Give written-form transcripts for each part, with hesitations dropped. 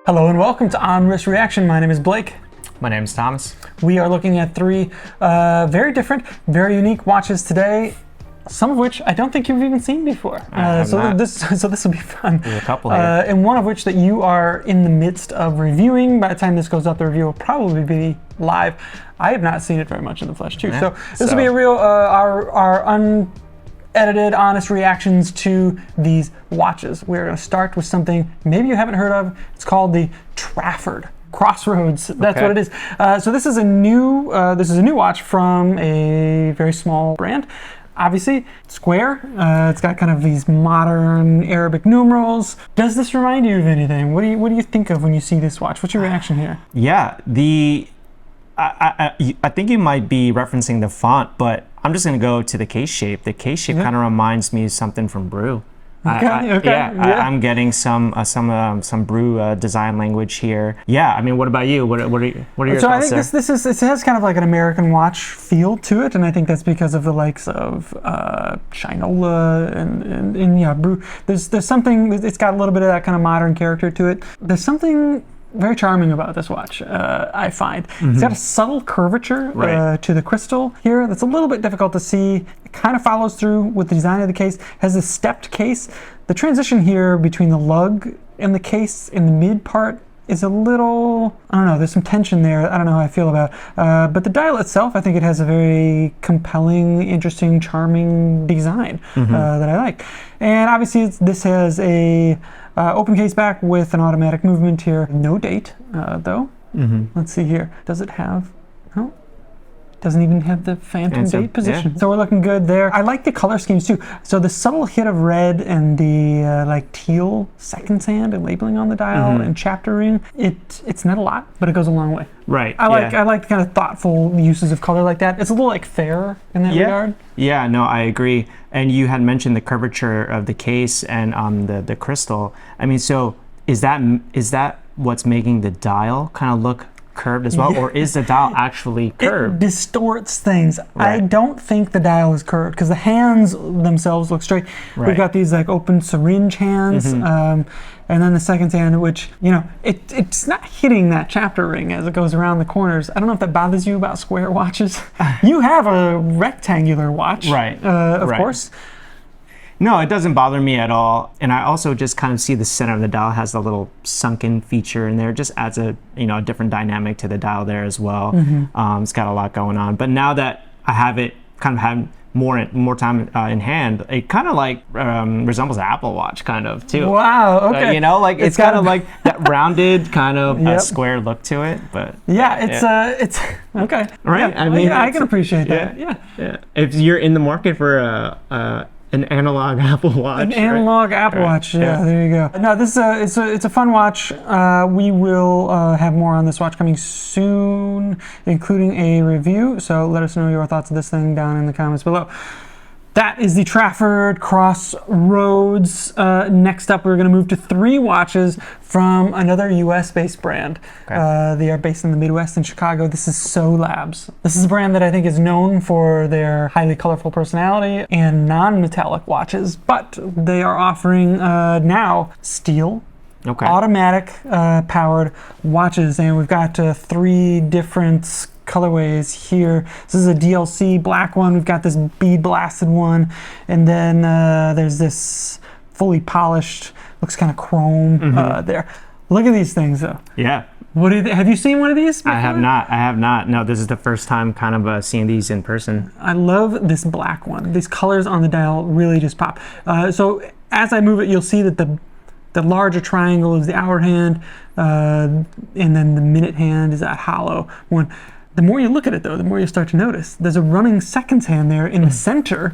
Hello and welcome to On Wrist Reaction. My name is Blake. My name is Thomas. We are looking at three very different, very unique watches today, some of which I don't think you've even seen before. So this will be fun. There's a couple here. And one of which that you are in the midst of reviewing. By the time this goes up, the review will probably be live. I have not seen it very much in the flesh too. Yeah, So this will be a real, our unedited, honest reactions to these watches. We're going to start with something maybe you haven't heard of. It's called the Trafford Crossroads. That's what it is. So this is a new watch from a very small brand. Obviously, square. It's got kind of these modern Arabic numerals. Does this remind you of anything? What do you think of when you see this watch? What's your reaction here? Yeah, I think you might be referencing the font, but I'm just gonna go to the case shape. The case shape kind of reminds me of something from Brew. I'm getting some Brew design language here. Yeah, I mean, what about you? What are your thoughts? So I think this has kind of like an American watch feel to it, and I think that's because of the likes of Shinola and Brew. There's something. It's got a little bit of that kind of modern character to it. There's something very charming about this watch, I find. It's got a subtle curvature to the crystal here that's a little bit difficult to see. It kind of follows through with the design of the case. It has a stepped case. The transition here between the lug and the case in the mid part is a little, I don't know, there's some tension there. I don't know how I feel about it. But the dial itself, I think it has a very compelling, interesting, charming design that I like. And obviously this has a open case back with an automatic movement here. No date, though. Let's see here. Does it have? No. Doesn't even have the phantom date position. Yeah. So we're looking good there. I like the color schemes too. So the subtle hit of red and the like teal second sand and labeling on the dial and chapter ring. It's not a lot, but it goes a long way. Right. I like kind of thoughtful uses of color like that. It's a little like fair in that regard. Yeah, no, I agree. And you had mentioned the curvature of the case and the crystal. I mean, so is that what's making the dial kind of look curved as well, or is the dial actually curved? It distorts things. I don't think the dial is curved because the hands themselves look straight. We've got these like open syringe hands, and then the second hand, which, you know, it's not hitting that chapter ring as it goes around the corners. I don't know if that bothers you about square watches. You have a rectangular watch, of course. No, it doesn't bother me at all. And I also just kind of see the center of the dial has a little sunken feature in there. It just adds a different dynamic to the dial there as well. It's got a lot going on. But now that I have it, kind of had more time in hand, it kind of like resembles an Apple Watch kind of too. Wow. Okay. Like it's kind of like that rounded kind of square look to it. But it's okay. Right. Yeah, I mean, I can appreciate that. Yeah. If you're in the market for an analog Apple Watch. An analog Apple Watch, there you go. No, this is it's a fun watch. We will have more on this watch coming soon, including a review. So let us know your thoughts of this thing down in the comments below. That is the Trafford Crossroads. Next up, we're going to move to three watches from another US-based brand. They are based in the Midwest in Chicago. This is So Labs. This is a brand that I think is known for their highly colorful personality and non-metallic watches, but they are offering now steel, automatic powered watches, and we've got three different colorways here. This is a DLC black one. We've got this bead blasted one, and then there's this fully polished, looks kind of chrome there. Look at these things though. Yeah. Have you seen one of these before? I have not. No, this is the first time kind of seeing these in person. I love this black one. These colors on the dial really just pop. So as I move it, you'll see that the larger triangle is the hour hand, and then the minute hand is that hollow one. The more you look at it, though, the more you start to notice. There's a running seconds hand there in the center,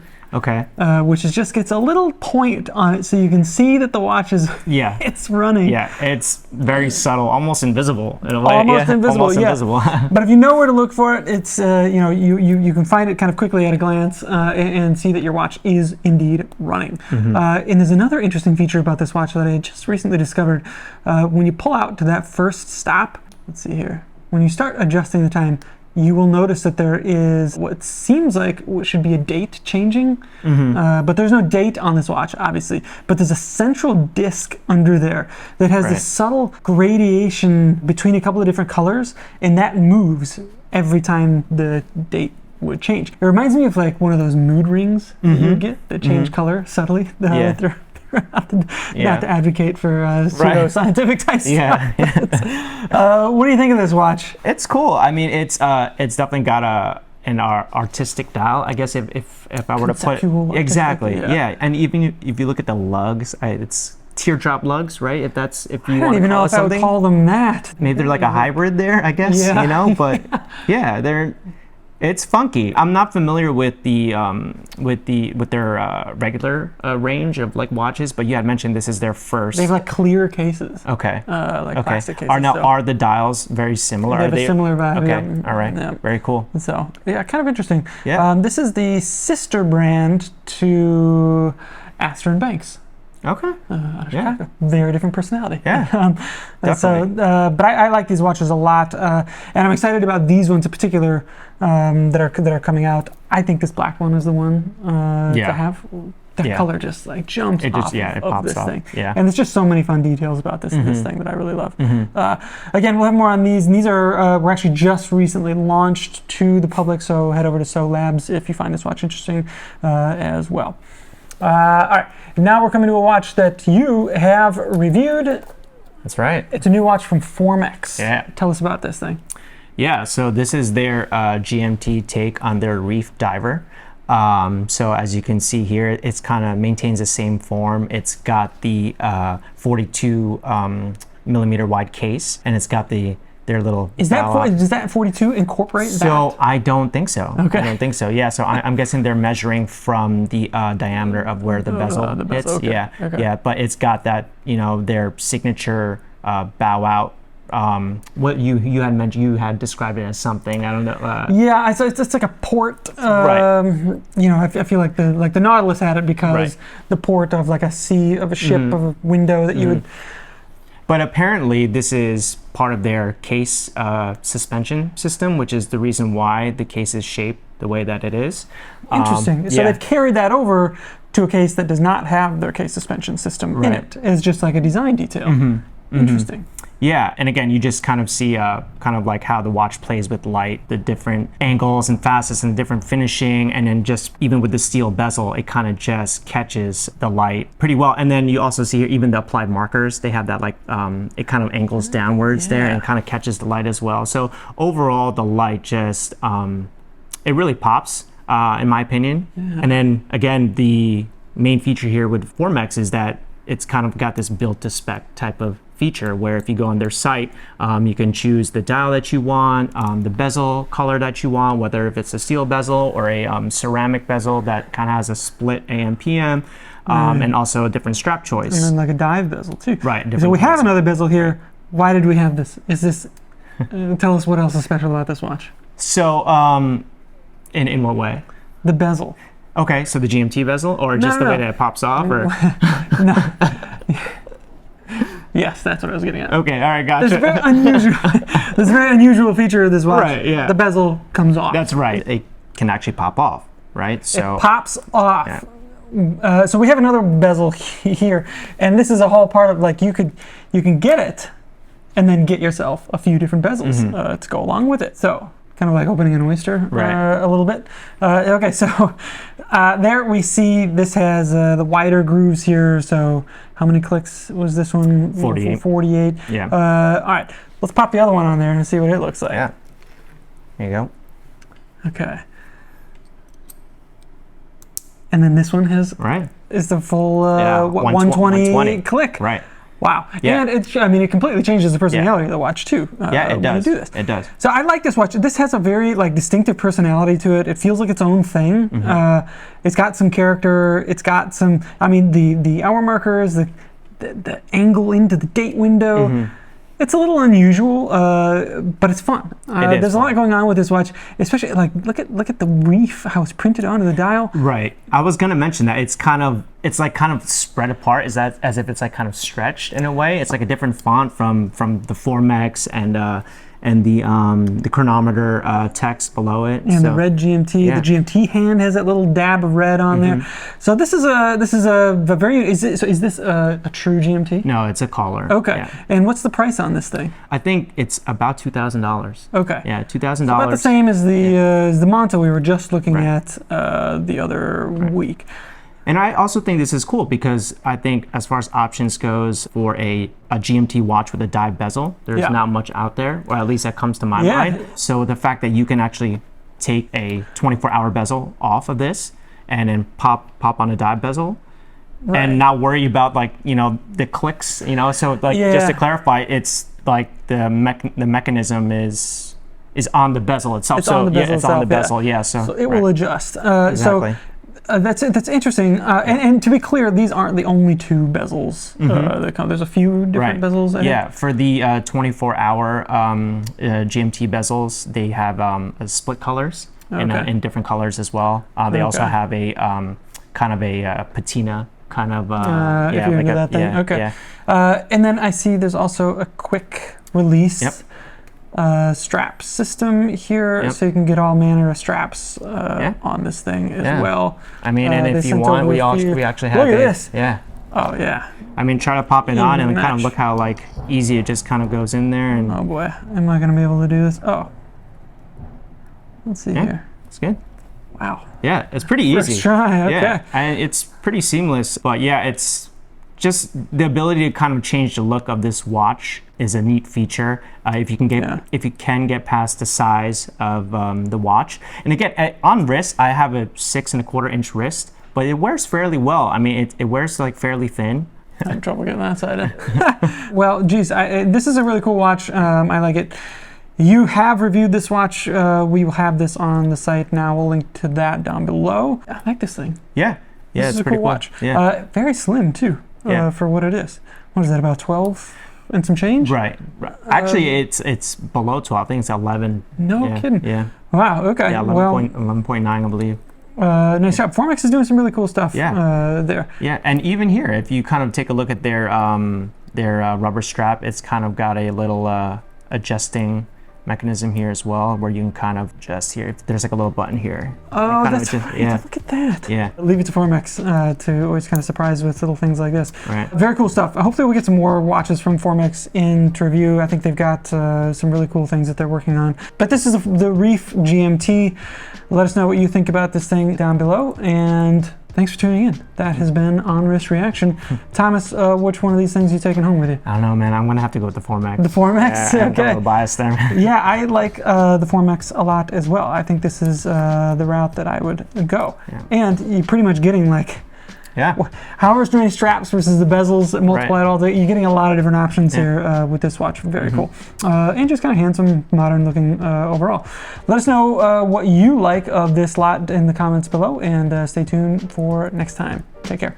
which just gets a little point on it, so you can see that the watch is it's running. Yeah, it's very subtle, almost invisible in a way. Almost invisible. But if you know where to look for it, it's you can find it kind of quickly at a glance and see that your watch is indeed running. And there's another interesting feature about this watch that I just recently discovered. When you pull out to that first stop, let's see here. When you start adjusting the time, you will notice that there is what seems like what should be a date changing, but there's no date on this watch, obviously. But there's a central disc under there that has this subtle gradation between a couple of different colors, and that moves every time the date would change. It reminds me of like one of those mood rings that you get that change color subtly. Not to advocate for pseudo-scientific type stuff. What do you think of this watch? It's cool. I mean, it's definitely got an artistic dial, I guess, if I were to put exactly, And even if you look at the lugs, it's teardrop lugs, right? If you I don't even know if I would call them that. Maybe they're like a hybrid there, I guess. You know, but it's funky. I'm not familiar with their regular range of like watches, but you had mentioned this is their first. They have like clear cases. Okay. Plastic cases. Are the dials very similar? They have a similar vibe. Okay. All right. Yeah. Very cool. So kind of interesting. Yeah. This is the sister brand to Astor and Banks. Okay. Chicago. Very different personality. Yeah. Definitely. But I like these watches a lot, and I'm excited about these ones in particular that are coming out. I think this black one is the one to have. The color just like jumps off of this thing. Yeah. And there's just so many fun details about this this thing that I really love. Again, we'll have more on these. And these were actually just recently launched to the public, so head over to So Labs if you find this watch interesting as well. All right, now we're coming to a watch that you have reviewed. That's right. It's a new watch from Formex. Yeah. Tell us about this thing. Yeah, so this is their GMT take on their Reef Diver. So as you can see here, it's kind of maintains the same form. It's got the 42 millimeter wide case, and it's got their little. Does that 42 incorporate that? So I don't think so. Okay. I don't think so. Yeah. So I'm guessing they're measuring from the diameter of where the bezel hits. Okay. Yeah. Okay. Yeah. But it's got that, their signature bow out. What you had mentioned, you had described it as something. I don't know. So it's like a port. Right. I feel like the Nautilus had it because the port of like a ship of a window that you would. But apparently this is part of their case suspension system, which is the reason why the case is shaped the way that it is. Interesting. So they've carried that over to a case that does not have their case suspension system in it. It's just like a design detail. Interesting. Yeah, and again, you just kind of see kind of like how the watch plays with light, the different angles and facets and different finishing, and then just even with the steel bezel, it kind of just catches the light pretty well. And then you also see here, even the applied markers, they have that like, it kind of angles downwards there and kind of catches the light as well. So overall, the light just, it really pops, in my opinion. And then again, the main feature here with Formex is that it's kind of got this built to spec type of feature where if you go on their site, you can choose the dial that you want, the bezel color that you want, whether if it's a steel bezel or a ceramic bezel that kind of has a split AM/PM, and also a different strap choice. And then like a dive bezel too. Right. So we have another bezel here. Why did we have this? Is this? Tell us what else is special about this watch. So, in what way? The bezel. Okay, so the GMT bezel, or just the way that it pops off, or no. Yes, that's what I was getting at. Okay, all right, gotcha. There's a very unusual feature of this watch. Right, yeah. The bezel comes off. That's right. It can actually pop off, right? So it pops off. Yeah. So we have another bezel here, and this is a whole part of like you can get it, and then get yourself a few different bezels to go along with it. So kind of like opening an oyster a little bit. Okay, so there we see this has the wider grooves here. So how many clicks was this one? 48. 48. Yeah. All right, let's pop the other one on there and see what it looks like. Yeah. There you go. Okay. And then this one is the full 120 click. Right. Wow. Yeah. And it completely changes the personality of the watch too. It does. You do this. It does. So I like this watch. This has a very distinctive personality to it. It feels like its own thing. It's got some character. It's got some, the hour markers, the angle into the date window. It's a little unusual, but it's fun. There's a lot going on with this watch, especially look at the reef, how it's printed onto the dial. Right. I was gonna mention that it's kind of spread apart. Is that as if it's like kind of stretched in a way? It's like a different font from the Formex and the chronometer text below it. And the red GMT, yeah. the GMT hand has that little dab of red on there. So this is a very, is this a true GMT? No, it's a collar. Okay. Yeah. And what's the price on this thing? I think it's about $2,000. Okay. Yeah, $2,000. About the same as the Manta we were just looking at the other week. And I also think this is cool because I think as far as options goes for a GMT watch with a dive bezel, there's not much out there, or at least that comes to my mind. So the fact that you can actually take a 24-hour bezel off of this and then pop on a dive bezel and not worry about the clicks, so just to clarify, it's like the mechanism is on the bezel itself. It's on the bezel it's on the bezel, so it will adjust. Exactly. That's interesting. And to be clear, these aren't the only two bezels that come. There's a few different bezels. For the 24-hour GMT bezels, they have split colors in different colors as well. They also have a kind of a patina kind of. If you're into that thing. And then I see there's also a quick release. Strap system here, so you can get all manner of straps on this thing as well. I mean, and if you want, we actually have look at this. Yeah. Oh yeah. I mean, try to pop it on and kind of look how easy it just kind of goes in there. And oh boy, am I gonna be able to do this? Oh, let's see here. It's good. Wow. Yeah, it's pretty easy. First try. Okay. Yeah, and it's pretty seamless. But yeah, it's just the ability to kind of change the look of this watch is a neat feature. If you can get past the size of the watch, and again on wrist, I have a 6¼ inch wrist, but it wears fairly well. I mean, it wears fairly thin. I have trouble getting that side in. Well, geez, this is a really cool watch. I like it. You have reviewed this watch. We will have this on the site now. We'll link to that down below. I like this thing. Yeah, this is it's a pretty cool watch. Yeah. Very slim too. For what it is. What is that, about 12 and some change? Right. Actually, it's below 12. I think it's 11. No kidding. Yeah. Wow. Okay. Yeah, 11.9, I believe. Nice job. Formex is doing some really cool stuff there. Yeah, and even here, if you kind of take a look at their rubber strap, it's kind of got a little adjusting mechanism here as well, where you can kind of adjust here. There's a little button here. Oh, that's right. Look at that. Yeah. Leave it to Formex to always kind of surprise with little things like this. Right. Very cool stuff. Hopefully we'll get some more watches from Formex in to review. I think they've got some really cool things that they're working on. But this is the Reef GMT. Let us know what you think about this thing down below, and thanks for tuning in. That has been On Wrist Reaction. Thomas, which one of these things are you taking home with you? I don't know, man. I'm going to have to go with the Formex. The Formex? Yeah, okay. I'm a little biased there. Yeah, I like the Formex a lot as well. I think this is the route that I would go. Yeah. And you're pretty much getting however many straps versus the bezels that multiply it all day. You're getting a lot of different options here with this watch. Very cool. And just kind of handsome, modern looking overall. Let us know what you like of this lot in the comments below, and stay tuned for next time. Take care.